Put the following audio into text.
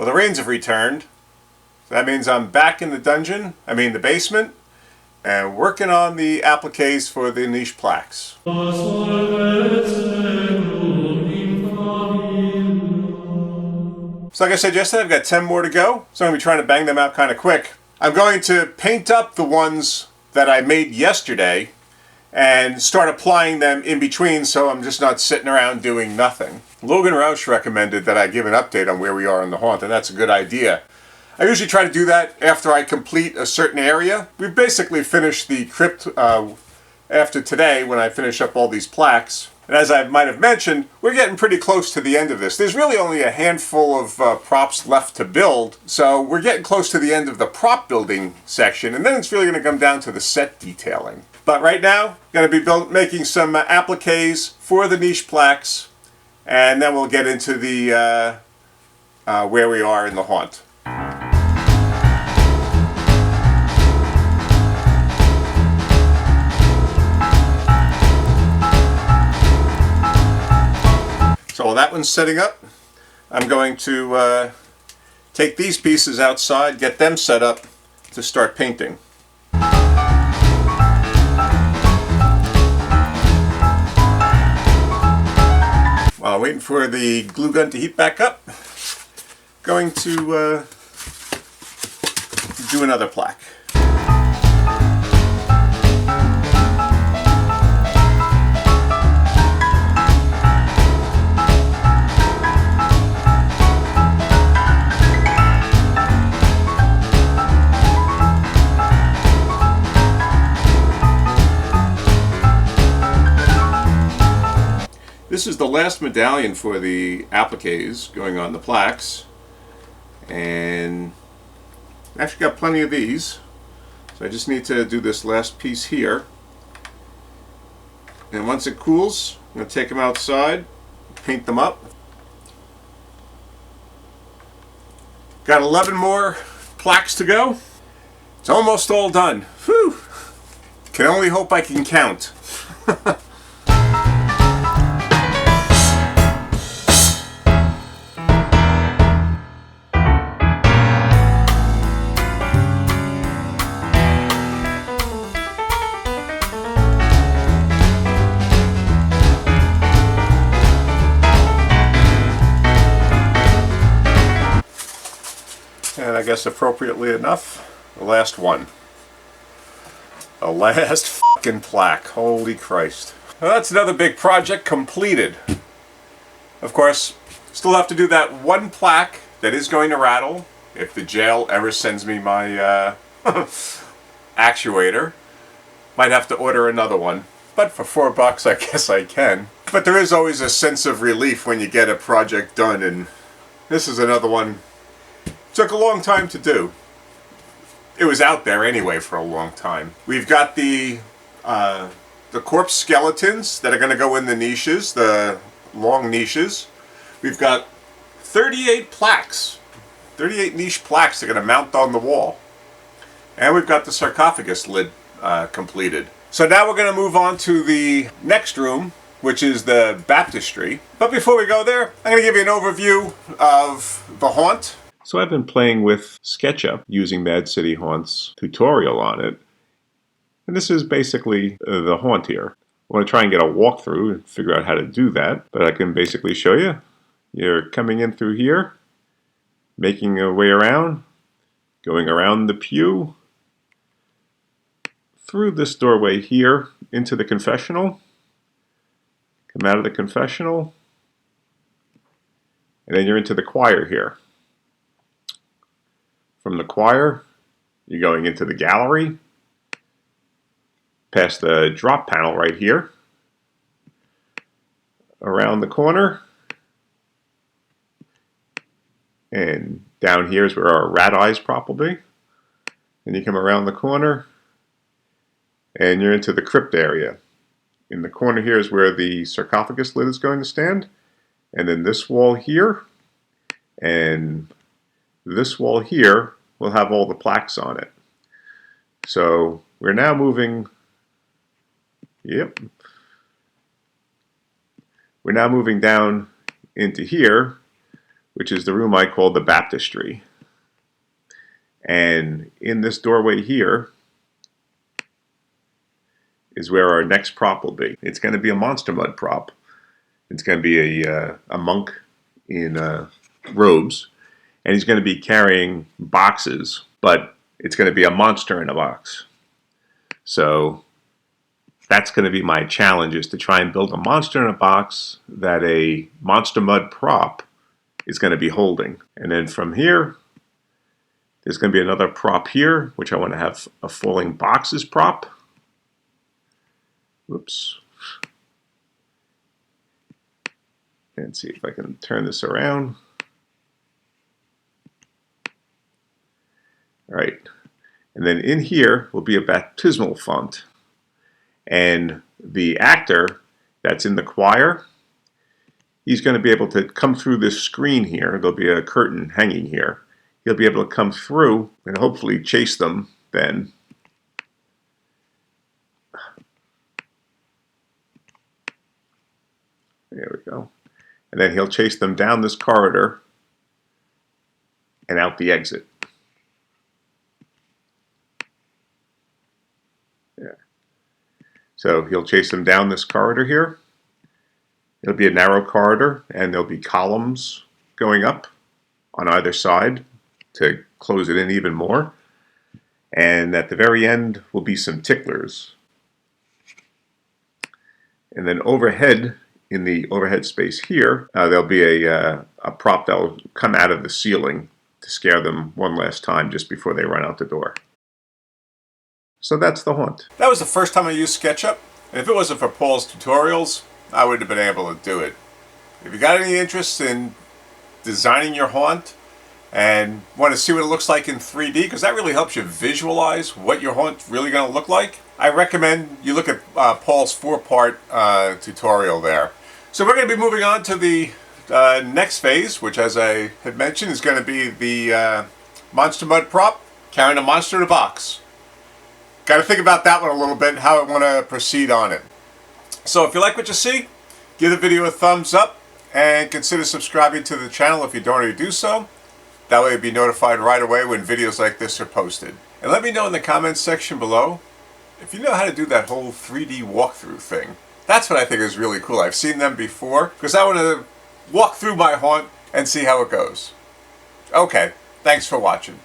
Well, the rains have returned. So that means I'm back in the dungeon, the basement, and working on the appliques for the niche plaques. So like I said yesterday, I've got 10 more to go, so I'm going to be trying to bang them out kind of quick. I'm going to paint up the ones that I made yesterday and start applying them in between so I'm just not sitting around doing nothing. Logan Roush recommended that I give an update on where we are in the haunt, and that's a good idea. I usually try to do that after I complete a certain area. We've basically finished the crypt after today when I finish up all these plaques. And as I might have mentioned, we're getting pretty close to the end of this. There's really only a handful of props left to build, so we're getting close to the end of the prop building section, and then it's really going to come down to the set detailing. But right now, I'm going to be making some appliques for the niche plaques, and then we'll get into the where we are in the haunt. So while that one's setting up, I'm going to take these pieces outside, get them set up to start painting. While I'm waiting for the glue gun to heat back up, going to do another plaque. This is the last medallion for the appliques going on the plaques, and I actually got plenty of these, so I just need to do this last piece here, and once it cools I'm going to take them outside, paint them up. Got 11 more plaques to go. It's almost all done. Whew! Can only hope I can count. And I guess appropriately enough, the last one. The last fucking plaque. Holy Christ. Well, that's another big project completed. Of course, still have to do that one plaque that is going to rattle if the jail ever sends me my actuator. Might have to order another one. But for $4 I guess I can. But there is always a sense of relief when you get a project done, and this is another one. Took a long time to do. It was out there anyway for a long time. We've got the corpse skeletons that are going to go in the niches, the long niches. We've got 38 plaques, 38 niche plaques that are going to mount on the wall. And we've got the sarcophagus lid completed. So now we're going to move on to the next room, which is the baptistry. But before we go there, I'm going to give you an overview of the haunt. So I've been playing with SketchUp using Mad City Haunt's tutorial on it. And this is basically the haunt here. I want to try and get a walkthrough and figure out how to do that. But I can basically show you. You're coming in through here, making your way around, going around the pew, through this doorway here into the confessional, come out of the confessional, and then you're into the choir here. From the choir, you're going into the gallery, past the drop panel right here, around the corner, and down here is where our rat eyes probably. Then you come around the corner, and you're into the crypt area. In the corner here is where the sarcophagus lid is going to stand, and then this wall here, and this wall here will have all the plaques on it. So we're now moving, we're now moving down into here, which is the room I call the baptistry. And in this doorway here is where our next prop will be. It's going to be a monster mud prop. It's going to be a monk in robes, and he's going to be carrying boxes, but it's going to be a monster in a box. So that's going to be my challenge, is to try and build a monster in a box that a monster mud prop is going to be holding. And then from here, there's going to be another prop here, which I want to have a falling boxes prop. Whoops. And see if I can turn this around. All right. And then in here will be a baptismal font. And the actor that's in the choir, he's going to be able to come through this screen here. There'll be a curtain hanging here. He'll be able to come through and hopefully chase them then. There we go. And then he'll chase them down this corridor and out the exit. Yeah. So he'll chase them down this corridor here. It'll be a narrow corridor, and there'll be columns going up on either side to close it in even more. And at the very end will be some ticklers. And then overhead, in the overhead space here, there'll be a prop that will come out of the ceiling to scare them one last time just before they run out the door. So that's the haunt. That was the first time I used SketchUp, and if it wasn't for Paul's tutorials, I wouldn't have been able to do it. If you got any interest in designing your haunt and want to see what it looks like in 3D, because that really helps you visualize what your haunt's really going to look like, I recommend you look at Paul's 4-part tutorial there. So we're going to be moving on to the next phase, which, as I had mentioned, is going to be the monster mud prop, carrying a monster in a box. Got to think about that one a little bit, how I want to proceed on it. So if you like what you see, give the video a thumbs up and consider subscribing to the channel if you don't already do so. That way you'll be notified right away when videos like this are posted. And let me know in the comments section below if you know how to do that whole 3D walkthrough thing. That's what I think is really cool. I've seen them before because I want to walk through my haunt and see how it goes. Okay, thanks for watching.